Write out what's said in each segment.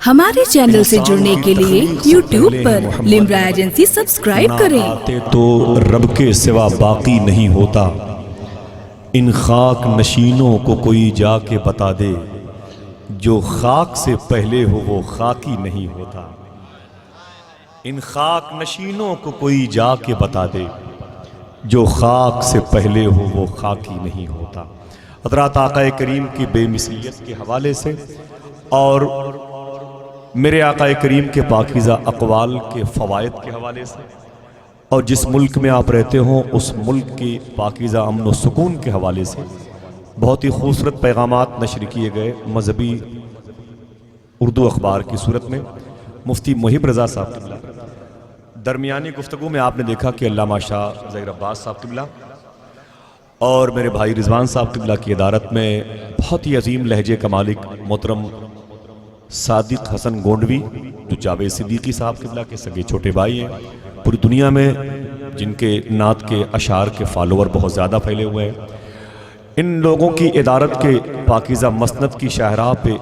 हमारे चैनल से जुड़ने के लिए YouTube पर लिम्रा एजेंसी सब्सक्राइब करें। आते तो रब के सिवा बाकी नहीं होता, इन खाक नशीनों को कोई जाके बता दे, जो खाक से पहले हो वो खाकी नहीं होता। इन खाक नशीनों को कोई जाके बता दे, जो खाक से पहले हो वो खाकी नहीं होता। हज़रत आक़ा करीम की बेमिसलियत के हवाले से और मेरे आक़ा करीम के पाकीज़ा अक़वाल के फ़वाइद के हवाले से और जिस मुल्क में आप रहते हो उस मुल्क के पाकीज़ा अमन व सुकून के हवाले से बहुत ही खूबसूरत पैगामात नशर किए गए मजहबी उर्दू अखबार की सूरत में। मुफ्ती मुहिब रज़ा साहब क़िबला दरमियानी गुफ्तगू में आपने देखा कि अल्लामा शाह ज़हीर अब्बास साहब क़िबला और मेरे भाई रिजवान साहब क़िबला की इदारत में बहुत ही अजीम लहजे का मालिक मोहतरम सादिक हसन गोंडवी जो जावेद सिद्दीकी साहब क़िबला के सगे छोटे भाई हैं, पूरी दुनिया में जिनके नात के अशार के फॉलोअर बहुत ज़्यादा फैले हुए हैं, इन लोगों की इदारत के पाकीज़ा मसनद की शाहराह पे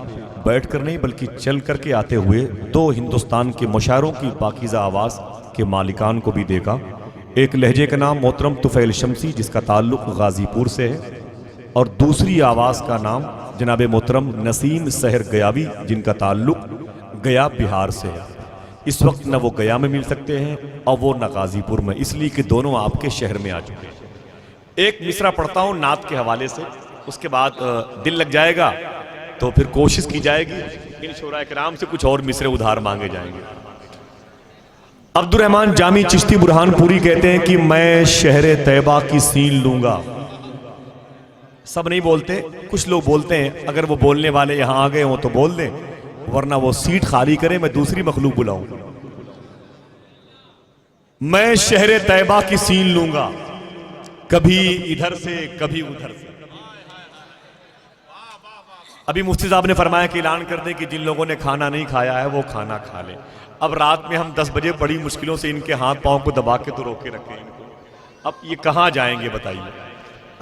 बैठ कर नहीं बल्कि चल कर के आते हुए दो हिंदुस्तान के मुशायरों की पाकीज़ा आवाज़ के मालिकान को भी देखा। एक लहजे का नाम मोहतरम तुफ़ैल शमसी जिसका ताल्लुक़ गाज़ीपुर से है और दूसरी आवाज़ का नाम जनाब मोहतरम नसीम सहर गयावी जिनका ताल्लुक़ गया बिहार से है। इस वक्त न वो गया में मिल सकते हैं और वो न गाज़ीपुर में, इसलिए कि दोनों आपके शहर में आ चुके हैं। एक मिसरा पढ़ता हूँ नात के हवाले से, उसके बाद दिल लग जाएगा तो फिर कोशिश की जाएगी इन शोरा किराम से कुछ और मिसरे उधार मांगे जाएंगे। अब्दुर्रहमान जामी चिश्ती बुरहानपुरी कहते हैं कि मैं शहर तैयबा की सीन लूंगा। सब नहीं बोलते, कुछ लोग बोलते हैं, अगर वो बोलने वाले यहां आ गए हों तो बोल दें, वरना वो सीट खाली करें, मैं दूसरी मखलूक बुलाऊं। मैं शहर तैयबा की सीन लूंगा, कभी इधर से कभी उधर से। अभी मुफ्ती साहब ने फरमाया कि ऐलान कर दें कि जिन लोगों ने खाना नहीं खाया है वो खाना खा लें। अब रात में हम 10 बजे बड़ी मुश्किलों से इनके हाथ पांव को दबा के तो रोके रखे इनको। अब ये कहां जाएंगे बताइए?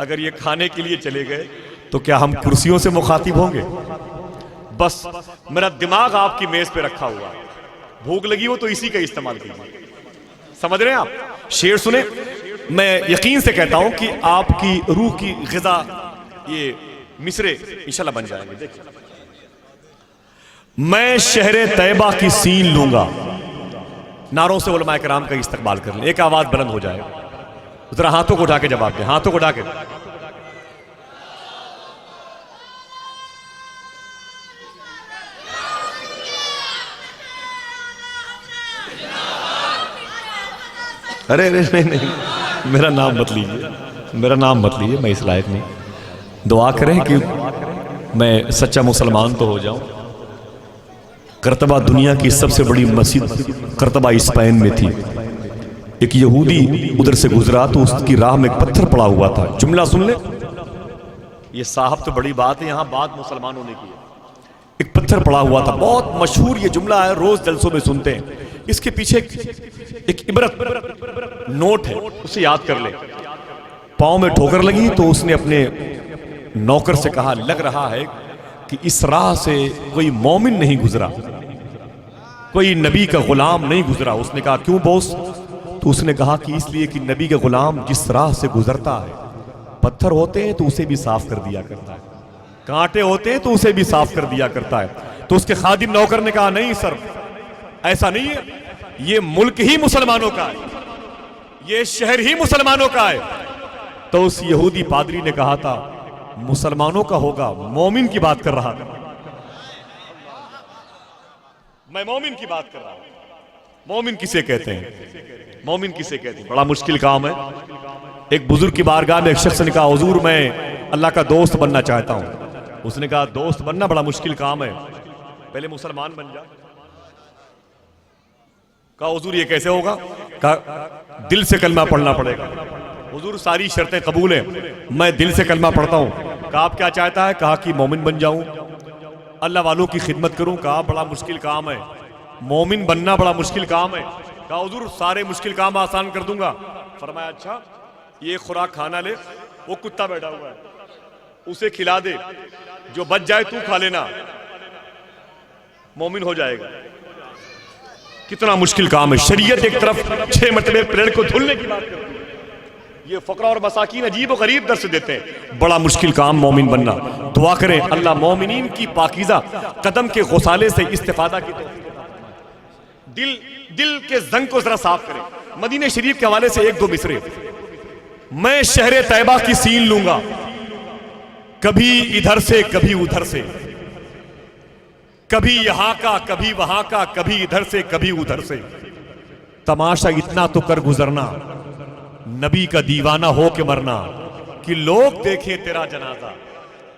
अगर ये खाने के लिए चले गए तो क्या हम कुर्सियों से मुखातिब होंगे? बस मेरा दिमाग आपकी मेज पे रखा हुआ है, भूख लगी हो तो इसी का इस्तेमाल कीजिए। समझ रहे हैं आप? शेर सुने, मैं यकीन से कहता हूं कि आपकी रूह की ग़िज़ा ये मिसरे इंशाल्लाह बन जाएंगे। देखिए, मैं शहर तैयबा की सीन लूंगा। नारों से उलमा किराम का इस्तकबाल कर लें, एक आवाज बुलंद हो जाए। जरा हाथों को उठा के जवाब दें, हाथों को उठा के। अरे अरे नहीं, मेरा नाम मत लीजिए, मेरा नाम मत लीजिए, मैं इस लायक नहीं। दुआ करें कि मैं सच्चा मुसलमान तो हो जाऊं। करतबा दुनिया की सबसे बड़ी मस्जिद करतबा स्पेन में थी। एक यहूदी उधर से गुजरा तो उसकी राह में एक पत्थर पड़ा हुआ था। जुमला सुन ले, ये साहब तो बड़ी बात है, यहां बात मुसलमान होने की है। एक पत्थर पड़ा हुआ था, बहुत मशहूर ये जुमला है, रोज जलसों में सुनते हैं। इसके पीछे एक इबरत नोट है, उसे याद कर ले। पांव में ठोकर लगी तो उसने अपने नौकर से कहा, लग रहा है कि इस राह से कोई मोमिन नहीं गुजरा, कोई नबी का गुलाम नहीं गुजरा। उसने कहा, क्यों बॉस? तो उसने कहा कि इसलिए कि नबी के गुलाम जिस राह से गुजरता है, पत्थर होते हैं तो उसे भी साफ कर दिया करता है, कांटे होते हैं तो उसे भी साफ कर दिया करता है। तो उसके खादिम नौकर ने कहा, नहीं सर, ऐसा नहीं है, ये मुल्क ही मुसलमानों का है, ये शहर ही मुसलमानों का है। तो उस यहूदी पादरी ने कहा था, मुसलमानों का होगा, मोमिन की बात कर रहा था, मैं मोमिन की बात कर रहा हूं। मोमिन किसे कहते हैं? मोमिन किसे कहते हैं? बड़ा मुश्किल काम है। एक बुजुर्ग की बारगाह में एक शख्स ने कहा, हुजूर मैं अल्लाह का दोस्त बनना चाहता हूं। उसने कहा, दोस्त बनना बड़ा मुश्किल काम है, पहले मुसलमान बन जा। कहा, हुजूर ये कैसे होगा? कहा, दिल से कलमा पढ़ना पड़ेगा। हुजूर सारी शर्तें कबूल हैं, मैं दिल से कलमा पढ़ता हूं। कहा, आप क्या चाहता है? कहा कि मोमिन बन जाऊं, अल्लाह वालों की खिदमत करूं। कहा, बड़ा मुश्किल काम है, मोमिन बनना बड़ा मुश्किल काम है। कहा, हुजूर सारे मुश्किल काम आसान कर दूंगा। फरमाया, अच्छा ये खुराक खाना ले, वो कुत्ता बैठा हुआ है उसे खिला दे, जो बच जाए तू खा लेना। मोमिन हो जाएगा। कितना मुश्किल काम है। शरीयत एक तरफ 6 मरतबे पेड़ को धुलने की बात करती है, ये फकरा और मसाकीन अजीब और गरीब दर्श देते हैं। बड़ा मुश्किल काम मोमिन बनना। दुआ करें अल्लाह मोमिनीन की पाकीज़ा कदम के गुसाले से इस्तिफादा की दिल के जंग को जरा साफ करें। मदीने शरीफ के हवाले से 1-2 मिसरे। मैं शहरे तैयबा की सीन लूंगा, कभी इधर से कभी उधर से, कभी यहां का कभी वहां का, कभी इधर से कभी उधर से। तमाशा इतना तो कर गुजरना, नबी का दीवाना हो के मरना, कि लोग देखें तेरा जनाजा,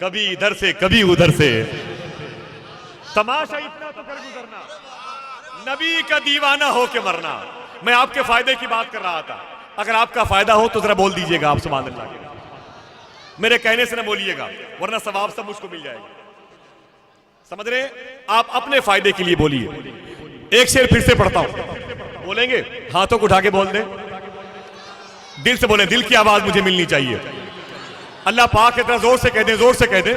कभी इधर से कभी उधर से। तमाशा इतना तो कर गुजरना, नबी का दीवाना हो के मरना। मैं आपके फायदे की बात कर रहा था, अगर आपका फायदा हो तो जरा बोल दीजिएगा आप सुभान अल्लाह के। मेरे कहने से ना बोलिएगा, वरना सवाब सब मुझको मिल जाएगा। समझ रहे? आप अपने फायदे के लिए बोलिए। एक शेर फिर से पढ़ता हूं, बोलेंगे? हाथों को उठा के बोल दें, दिल से बोलें, दिल की आवाज मुझे मिलनी चाहिए। अल्लाह पाक की तरह जोर से कह दें, जोर से कह दें।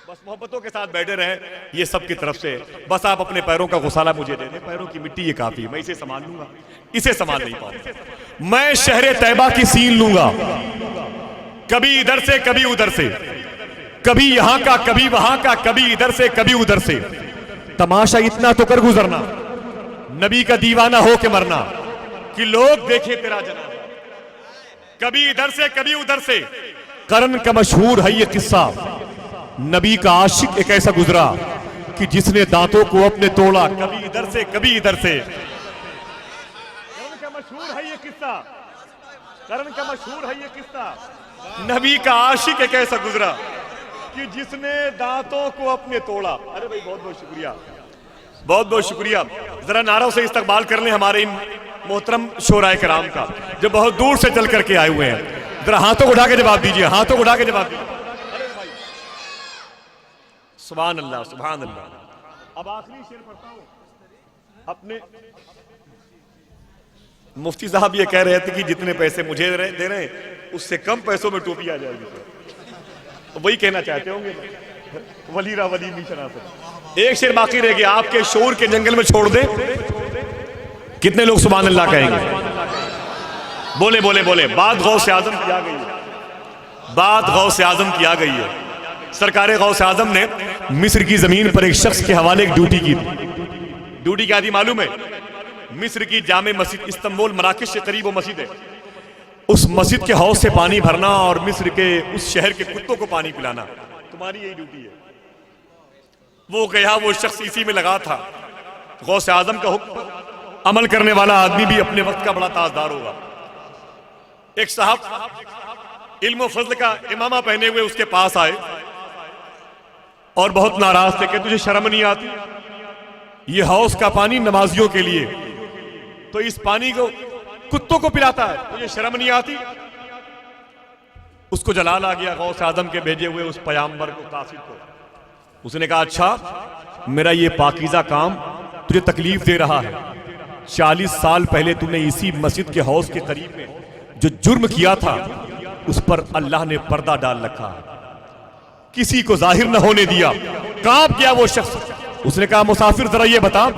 बस मोहब्बतों के साथ बैठे रहे, ये सब की तरफ से। बस आप अपने पैरों का गुसाला मुझे दे दें, पैरों की मिट्टी ये काफी है, मैं इसे संभाल लूंगा, इसे संभाल नहीं पाऊंगा। मैं शहरे तैयबा की सीन लूंगा, कभी इधर से कभी उधर से, कभी यहां का कभी वहां का, कभी इधर से कभी उधर से। तमाशा इतना तो कर गुजरना, नबी का दीवाना हो के मरना, कि लोग देखें तेरा जनाजा, कभी इधर से कभी उधर से। करन का मशहूर है ये किस्सा, नबी का आशिक एक ऐसा गुजरा कि जिसने दांतों को अपने तोड़ा, कभी इधर से कभी इधर से। करन का मशहूर है ये किस्सा, करन का मशहूर है ये किस्सा, नबी का आशिक एक ऐसा गुजरा कि जिसने दांतों को अपने तोड़ा। अरे भाई बहुत बहुत शुक्रिया, बहुत बहुत शुक्रिया। जरा नारों से इस्तकबाल कर लें हमारे इन मोहतरम शोराए कराम का, जो बहुत दूर से चल करके आए हुए हैं। जरा हाथों को उठा के जवाब दीजिए, हाथों को उठा के जवाब दीजिए। सुभान अल्लाह, सुभान अल्लाह। अब आखिरी शेर पढ़ता हूं। अपने मुफ्ती साहब ये कह रहे थे कि जितने पैसे मुझे दे रहे हैं उससे कम पैसों में टोपी आ जाएगी, तो वही कहना चाहते होंगे, वलीरा वली मिशना से। एक शेर बाकी रह गया, आपके शोर के जंगल में छोड़ दे। कितने लोग सुभान अल्लाह कहेंगे? बोले बोले बोले। बात गौसे आजम की आ गई है, बात गौसे आजम की आ गई है। सरकार गौसे आजम ने मिस्र की जमीन पर एक शख्स के हवाले एक ड्यूटी की। ड्यूटी क्या थी मालूम है? मिस्र की जामे मस्जिद, इस्तांबुल मराकश से करीब वो मस्जिद है, उस मस्जिद के हौज से पानी भरना और मिस्र के उस शहर के कुत्तों को पानी पिलाना। तुम्हारी यही ड्यूटी है। वो गया, वो शख्स इसी में लगा था। गौसे आजम का हुक्म अमल करने वाला आदमी भी अपने वक्त का बड़ा ताजदार होगा। एक साहब इल्म फजल का इमामा पहने हुए उसके पास आए और बहुत नाराज थे कि तुझे शर्म नहीं आती? ये हौज का पानी नमाजियों के लिए, तो इस पानी को कुत्तों को पिलाता है, तुझे शर्म नहीं आती? उसको जलाल आ गया गौस आजम के भेजे हुए उस पैगंबर को, कासिद को। उसने कहा अच्छा मेरा ये पाकीज़ा काम तुझे तकलीफ दे रहा है। 40 साल पहले तूने इसी मस्जिद के हौज के करीब में जो जुर्म किया था उस पर अल्लाह ने पर्दा डाल रखा, किसी को जाहिर न होने दिया। कांप गया वो शख्स। उसने कहा मुसाफिर जरा ये बता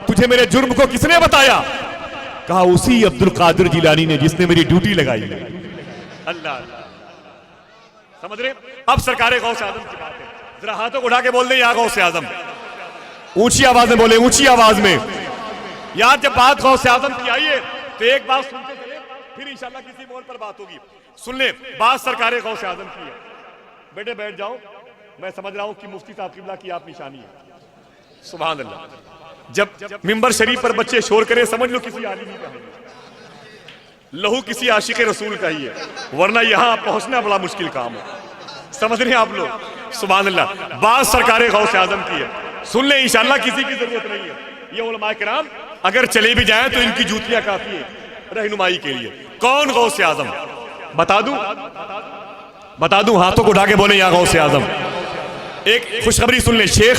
तुझे मेरे जुर्म को किसने बताया? कहा उसी अब्दुल कादिर जिलानी ने जिसने मेरी ड्यूटी लगाई। अल्लाह, समझ रहे? अब सरकार गौसे आजम की बात है, जरा हाथों को उठा के बोल दे या गौसे आजम। ऊंची आवाज में बोले, ऊंची आवाज में। यार जब बात गौसे आजम की आई है तो एक बात सुनते चले, फिर इंशाल्लाह किसी मोड़ पर बात होगी। सुन ले, बात सरकार गौसे आजम की है। बेटे बैठ जाओ, मैं समझ रहा हूं कि मुफ्ती साहब किबला की आप निशानी है। सुभान अल्लाह। जब मिंबर शरीफ पर बच्चे शोर करें समझ लो किसी आलिमी का है, लहू किसी आशिक रसूल का ही है, वरना यहां पहुंचना बड़ा मुश्किल काम है। समझ रहे हैं आप लोग? सुभान अल्लाह। बात सरकार गौसे आजम की है, सुन ले, इंशाल्लाह किसी की जरूरत नहीं है। ये उलमा किराम अगर चले भी जाएं तो इनकी जूतियां काफी है रहनुमाई के लिए। कौन गौसे आजम? बता दूं? बता दूं? हाथों को उठा के बोले या गौसे आजम। एक खुशखबरी सुन ले, शेख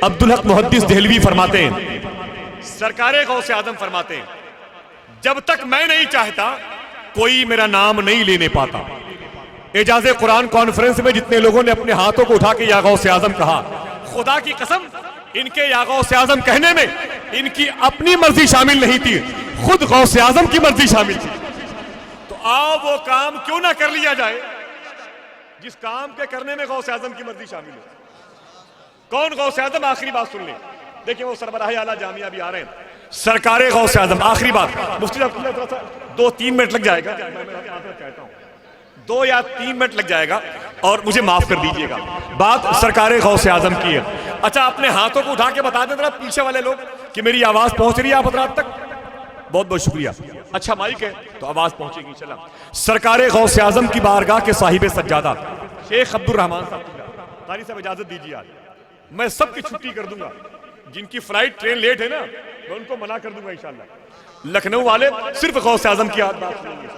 अब्दुल हक मुहद्दिस देहलवी फरमाते हैं, सरकार गौसे आजम फरमाते हैं, जब तक मैं नहीं चाहता कोई मेरा नाम नहीं लेने पाता। एजाज़े कुरान कॉन्फ्रेंस में जितने लोगों ने अपने हाथों को उठा के या गौसे आजम कहा, खुदा की कसम, इनके या गौसे आजम कहने में इनकी अपनी मर्जी शामिल नहीं थी, खुद गौसे आजम की मर्जी शामिल थी। तो आओ वो काम क्यों ना कर लिया जाए जिस काम के करने में गौसे आजम की मर्जी शामिल है। कौन गौसे आजम? आखिरी बात सुन ले, देखिए वो सरबराह आला जामिया भी आ रहे हैं। सरकारे गौसे आजम, आखिरी बात, मुफ्ती साहब 2-3 मिनट लग जाएगा, कहता हूं 2 या 3 मिनट लग जाएगा और मुझे माफ कर दीजिएगा। बात सरकारे गौसे आजम की है। अच्छा, अपने हाथों को उठा के बता दें जरा पीछे वाले लोग कि मेरी आवाज पहुंच रही है आप हजरात तक। बहुत बहुत शुक्रिया। अच्छा माइक है तो आवाज पहुंचेगी इंशाल्लाह। सरकारे गौसे आजम की बारगाह के साहिब सज्जादा शेख अब्दुल रहमान साहब, कारी साहब इजाजत दीजिए, आज मैं सबकी छुट्टी कर दूंगा। जिनकी फ्लाइट ट्रेन लेट है ना, मैं उनको मना कर दूंगा इंशाल्लाह। लखनऊ वाले सिर्फ गौसे आजम की बात सुनेंगे।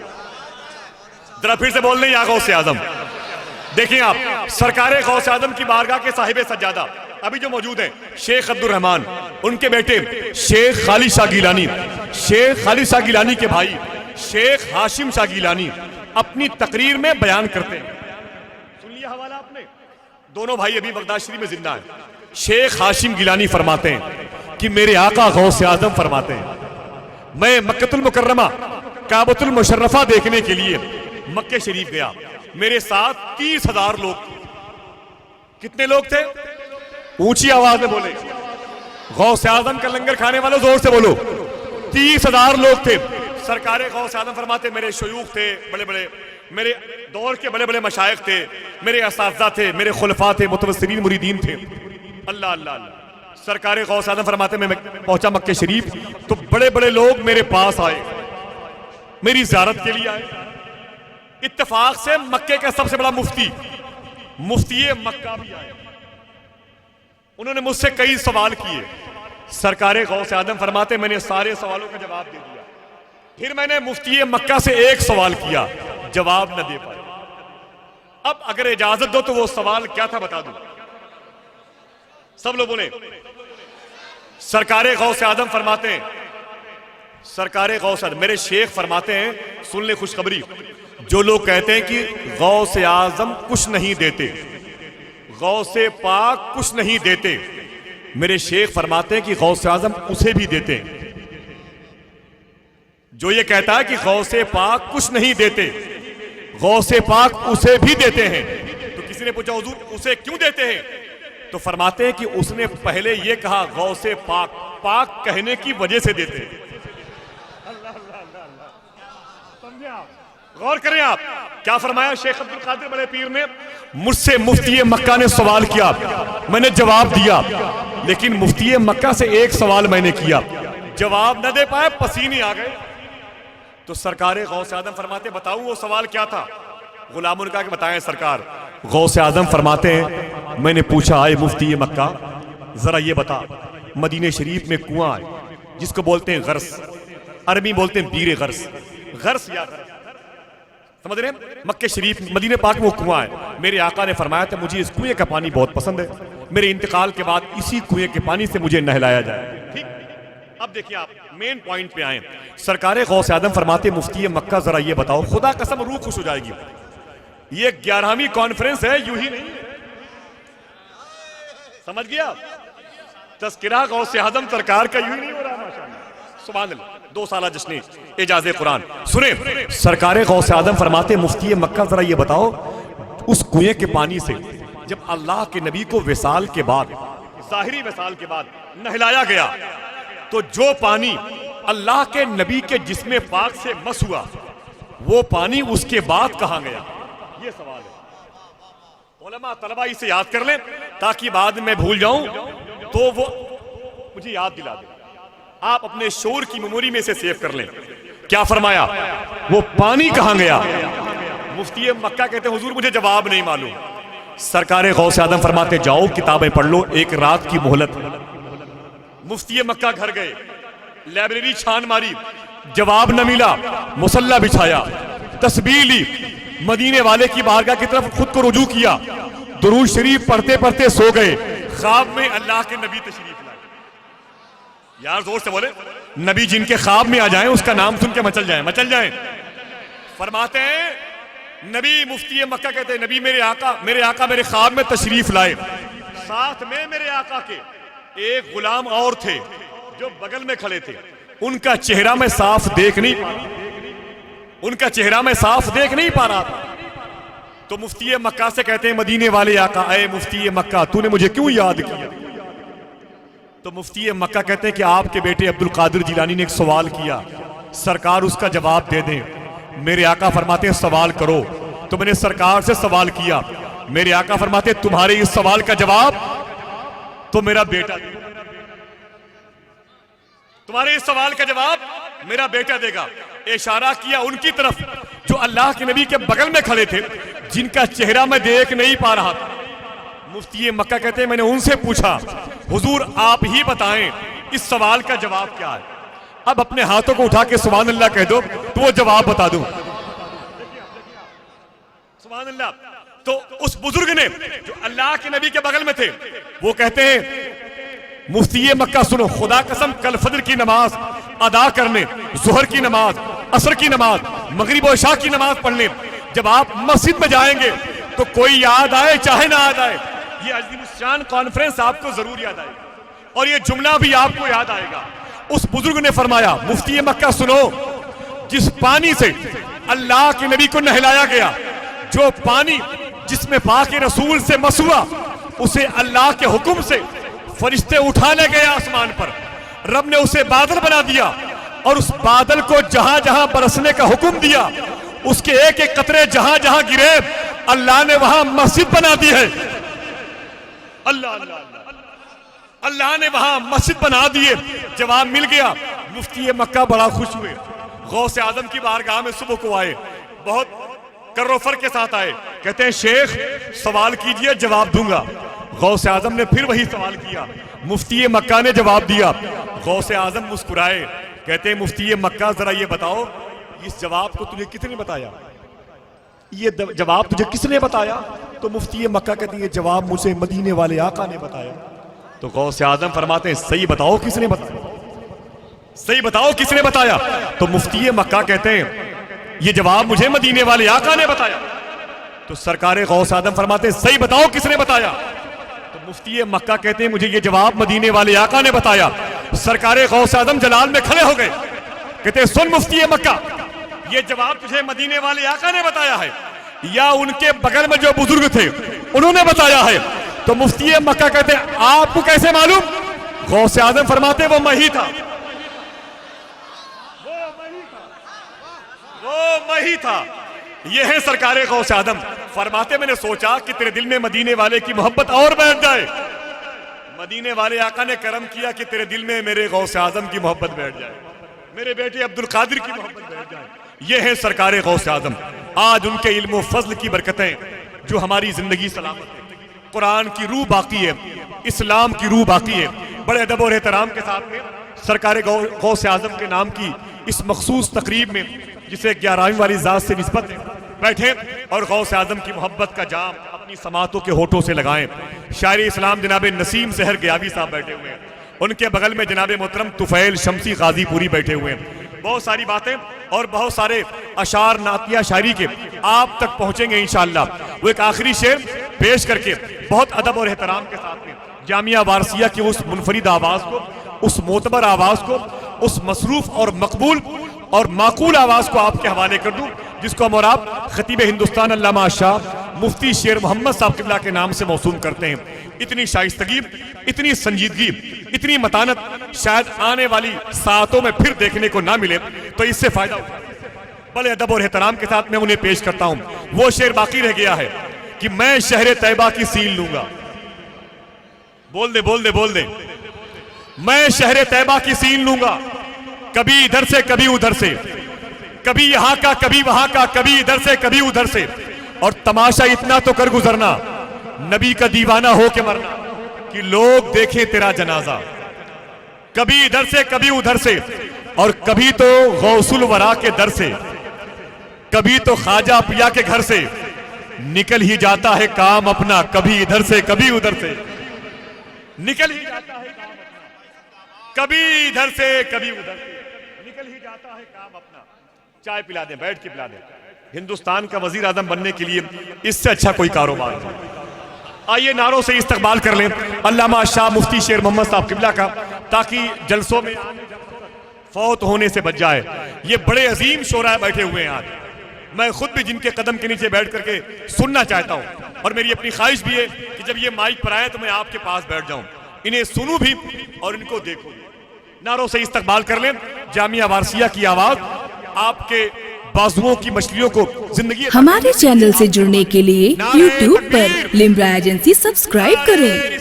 जरा फिर से बोल रहे हैं या गौसे आजम। देखिए आप, सरकारे गौसे आजम की बारगाह के साहिब सज्जादा अभी जो मौजूद हैं, शेख अब्दुल रहमान, उनके बेटे शेख खालिद शाह गिलानी, शेख खालिद शाह गिलानी के भाई शेख हाशिम शाह गिलानी अपनी तकरीर में बयान करते हैं। सुन लिया हवाला आपने? दोनों भाई अभी बगदाद शरीफ में जिंदा हैं। शेख हाशिम गिलानी फरमाते हैं कि मेरे आका गौसे आजम फरमाते हैं, मैं मक्कतुल मुकर्रमा काबतुल मुशर्रफा देखने के लिए मक्के शरीफ गया। मेरे साथ 30,000 लोग। कितने लोग थे? ऊंची आवाज में बोले, गौसे आजम का लंगर खाने वालों जोर से बोलो। 30,000 लोग थे। सरकारे गौसे आजम फरमाते मेरे शयूख थे, बड़े बड़े मेरे दौर के बड़े बड़े मशाइख थे, मेरे असातिज़ा थे, मेरे खुलफा थे, मुतवस्सिरीन मुरीदीन थे। अल्लाह अल्लाह अल्लाह। सरकारे गौसे आजम फरमाते मैं पहुंचा मक्के शरीफ तो बड़े बड़े लोग मेरे पास आए, मेरी ज़ियारत के लिए आए। इत्तेफाक से मक्के का सबसे बड़ा मुफ्ती मक्का भी आए। उन्होंने मुझसे कई सवाल किए। सरकारे गौसे आजम फरमाते मैंने सारे सवालों का जवाब दे दिया। फिर मैंने मुफ्ती मक्का से एक सवाल किया, जवाब न दे पाए। अब अगर इजाजत दो तो वो सवाल क्या था बता दूं। सब लोग बोले। सरकारे गौसे आजम फरमाते हैं, सरकारे गौसे आजम मेरे शेख फरमाते हैं, सुन ले खुशखबरी, जो लोग कहते हैं कि गौसे आजम कुछ नहीं देते, गौसे पाक कुछ नहीं देते, मेरे शेख फरमाते हैं कि गौसे आजम उसे भी देते हैं। जो ये कहता है कि गौसे पाक कुछ नहीं देते, गौसे पाक उसे भी देते हैं। तो किसी ने पूछा हुजूर उसे क्यों देते हैं? तो फरमाते हैं कि उसने पहले ये कहा गौसे पाक, पाक कहने की वजह से देते हैं। समझे आप? गौर करें आप, क्या फरमाया शेख अब्दुल कादिर बड़े पीर ने? मुझसे मुफ्ती मक्का ने सवाल किया, मैंने जवाब दिया, लेकिन मुफ्ती मक्का से एक सवाल मैंने किया, जवाब न दे पाए, पसीने आ गए। तो सरकारे गौसे आजम फरमाते बताऊं वो सवाल क्या था? गुलाम ने कहा कि बताएं सरकार। गौसे आजम फरमाते हैं मैंने पूछा आए मुफ्ती मक्का जरा ये बता, मदीने शरीफ में कुआं है जिसको बोलते हैं गर्स, अरबी बोलते हैं बीरे गर्स, गर्स या गर्स, समझ रहे हैं? मक्के शरीफ मदीने पाक में वो कुआं है। मेरे आका ने फरमाया था मुझे इस कुएं का पानी बहुत पसंद है, मेरे इंतकाल के बाद इसी कुएं के पानी से मुझे नहलाया जाए। ठीक, अब देखिए आप मेन पॉइंट पे आए। सरकारे गौसे आजम फरमाते मुफ्ती मक्का जरा ये बताओ, खुदा कसम रूह खुश हो जाएगी, ये 11वीं कॉन्फ्रेंस है, यूं ही नहीं, समझ गया? तज़किरा गौसे आजम सरकार का यूं ही नहीं हो रहा माशाअल्लाह, सुभान अल्लाह। 2 साला जश्न एजाज़े कुरान सुने। सरकारे गौसे आजम फरमाते मुफ्ती मक्का जरा ये बताओ, उस कुएं के पानी से जब अल्लाह के नबी को विसाल के बाद, ज़ाहिरी विसाल के बाद नहलाया गया, तो जो पानी अल्लाह के नबी के जिस्म पाक से मस हुआ, वो पानी उसके बाद कहां गया? ये सवाल है। उलमा तलबा इसे याद कर लें ताकि बाद में भूल जाऊं तो वो मुझे याद दिला दे। आप अपने शोर की मेमोरी में से सेव कर लें। क्या फरमाया? वो पानी कहां गया? मुफ्ती मक्का कहते हैं हुजूर मुझे जवाब नहीं मालूम। सरकारे गौसे आजम फरमाते जाओ किताबें पढ़ लो, एक रात की मोहलत। मुफ्ती मक्का घर गए, लाइब्रेरी छान मारी, जवाब न मिला, मुसल्ला बिछाया, तस्बीह ली, मदीने वाले की बारगाह की तरफ खुद को रुजू किया, दुरूद शरीफ पढ़ते पढ़ते सो गए। ख्वाब में अल्लाह के नबी तशरीफ लाए। यार जोर से बोले, नबी जिनके ख्वाब में आ जाएं उसका नाम सुन के मचल जाएं, मचल जाएं। फरमाते हैं नबी, मुफ्ती मक्का कहते हैं नबी मेरे आका मेरे ख्वाब में तशरीफ लाए। साथ में मेरे आका के एक गुलाम और थे जो बगल में खड़े थे। उनका चेहरा मैं साफ देख नहीं पा रहा, उनका चेहरा मैं साफ देख नहीं पा रहा था। तो मुफ्ती मक्का से कहते हैं मदीने वाले आका, ऐ मुफ्ती मक्का तूने मुझे क्यों याद किया? तो मुफ्ती मक्का कहते हैं कि आपके बेटे अब्दुल कादिर जिलानी ने एक सवाल किया, सरकार उसका जवाब दे दें। मेरे आका फरमाते हैं सवाल करो। तो मैंने सरकार से सवाल किया। मेरे आका फरमाते हैं तुम्हारे इस सवाल का जवाब तो मेरा बेटा देगा, तुम्हारे इस सवाल का जवाब मेरा बेटा देगा। इशारा किया उनकी तरफ जो अल्लाह के नबी के बगल में खड़े थे, जिनका चेहरा मैं देख नहीं पा रहा था। मुफ्ती मक्का कहते हैं मैंने उनसे पूछा, हुजूर आप ही बताएं इस सवाल का जवाब क्या है। अब अपने हाथों को उठा के सुभान अल्लाह कह दो तो वो जवाब बता दूं। सुभान अल्लाह। तो उस बुजुर्ग ने जो अल्लाह के नबी के बगल में थे वो कहते हैं मुफ्ती मक्का सुनो, खुदा कसम कल फजर की नमाज अदा करने, जोहर की नमाज, असर की नमाज, मगरिब और इशा की नमाज पढ़ने जब आप मस्जिद में जाएंगे तो कोई याद आए चाहे ना याद आए, ये अज़ीमुश्शान कॉन्फ्रेंस आपको जरूर याद आएगी और ये जुमला भी आपको याद आएगा। उस बुजुर्ग ने फरमाया मुफ्ती मक्का सुनो, जिस पानी से अल्लाह के नबी को नहलाया गया, जो पानी जिसमें पाक रसूल से मसुआ, उसे अल्लाह के हुक्म से फरिश्ते उठाने गए आसमान पर, रब ने उसे बादल बना दिया और उस बादल को जहां जहां बरसने का हुक्म दिया, उसके एक एक कतरे जहां जहां गिरे अल्लाह ने वहां मस्जिद बना दी है। अल्लाह अल्लाह अल्लाह ने वहां मस्जिद बना दिए। जवाब मिल गया। मुफ्ती मक्का बड़ा खुश हुए, गौसे आजम की बारगाह में सुबह को आए, बहुत कर्रोफर के साथ आए। कहते हैं शेख सवाल कीजिए जवाब दूंगा। गौसे आजम ने फिर वही सवाल किया, मुफ्ती मक्का ने जवाब दिया। गौसे आजम मुस्कुराए, कहते हैं मुफ्ती मक्का जरा ये बताओ इस जवाब को तुझे किसने बताया, ये जवाब तुझे किसने बताया? तो मुफ्ती मक्का कहती है जवाब मुझे मदीने वाले आका ने बताया। तो गौसे आजम फरमाते हैं सही बताओ किसने बताया, सही बताओ किसने बताया? तो मुफ्ती मक्का कहते हैं ये जवाब मुझे मदीने वाले आका ने बताया। तो सरकार गौस आजम फरमाते हैं सही बताओ किसने बताया? तो मुफ्ती मक्का कहते हैं मुझे ये जवाब मदीने वाले आका ने बताया। सरकार गौस आजम जलाल में खड़े हो गए, कहते हैं सुन मुफ्ती मक्का, ये जवाब तुझे मदीने वाले आका ने बताया है या उनके बगल में जो बुजुर्ग थे उन्होंने बताया है? तो मुफ्ती मक्का कहते हैं आपको कैसे मालूम? गौस आजम फरमाते वो मैं ही था, वो मैं ही था। ये है सरकारे गौस आदम। फरमाते मैंने सोचा कि तेरे दिल में मदीने वाले की मोहब्बत और बैठ जाए। मदीने वाले आका ने करम किया कि तेरे दिल में मेरे गौस आजम की मोहब्बत बैठ जाए, मेरे बेटे अब्दुल कादिर की मोहब्बत बैठ जाए। ये है सरकारे गौस आजम। आज उनके इल्म व फजल की बरकतें जो हमारी जिंदगी सलामत है, कुरान की रूह बाकी है, इस्लाम की रूह बाकी है। बड़े अदब और एहतराम के साथ में सरकारे गौस आजम के नाम की इस मखसूस तकरीब में जिसे 11वीं वाली जात से निस्बत है, बैठे और गौस आजम की मोहब्बत का जाम अपनी समातों के होठों से लगाएं। शायर इस्लाम जनाब नसीम सहर गयावी साहब बैठे हुए हैं, उनके बगल में जनाब मोहतरम तुफैल शमसी गाजीपुरी बैठे हुए हैं। बहुत सारी बातें और बहुत सारे अशार नातिया शायरी के आप तक पहुंचेंगे इंशाअल्लाह। वो एक आखिरी शेर पेश करके बहुत अदब और एहतराम के साथ में जामिया वारसिया की उस मुनफरिद आवाज को, उस मोतबर आवाज को, उस मसरूफ और मकबूल और माकूल आवाज को आपके हवाले कर दूं, जिसको हम और आप खतीब हिंदुस्तान अल्लामा शाह मुफ्ती शेर मोहम्मद साहब किबला के नाम से मौसूम करते हैं। इतनी शाइस्तगी, इतनी संजीदगी, इतनी मतानत शायद आने वाली सातों में फिर देखने को ना मिले, तो इससे फायदा बड़े अदब और एहतराम के साथ मैं उन्हें पेश करता हूं। वो शेर बाकी रह गया है कि मैं शहर तैयबा की सील लूंगा। बोल दे बोल दे बोल दे। मैं शहर तैयबा की सील लूंगा, कभी इधर से कभी उधर से, कभी यहां का कभी वहां का, कभी इधर से कभी उधर से, और तमाशा इतना तो कर गुजरना नबी का दीवाना हो के मरना कि लोग देखें तेरा जनाजा। कभी इधर से कभी उधर से, और कभी तो गौसुल वरा के दर से, कभी तो ख्वाजा पिया के घर से निकल ही जाता है काम अपना। कभी इधर से कभी उधर से निकल ही जाता है काम अपना, कभी इधर से कभी उधर से निकल ही जाता है काम अपना। चाय पिला दें, बैठ के पिला दें। हिंदुस्तान का वजीर आजम बनने के लिए इससे अच्छा कोई कारोबार नहीं। आइए नारों से इस्तकबाल कर लें अल्लामा शाह मुफ्ती शेर मोहम्मद साहब किबला का, ताकि जलसों में फौत होने से बच जाए। ये बड़े अजीम शोरा बैठे हुए हैं आज, मैं खुद भी जिनके कदम के नीचे बैठ करके सुनना चाहता हूँ, और मेरी अपनी ख्वाहिश भी है कि जब ये माइक पर आए तो मैं आपके पास बैठ जाऊं, इन्हें सुनूं भी और इनको देखूं। नारों से इस्तकबाल कर लें जामिया वारसिया की आवाज, आपके बाजुओं की मछलियों को जिंदगी। हमारे चैनल से जुड़ने के लिए YouTube पर लिम्रा एजेंसी सब्सक्राइब करें।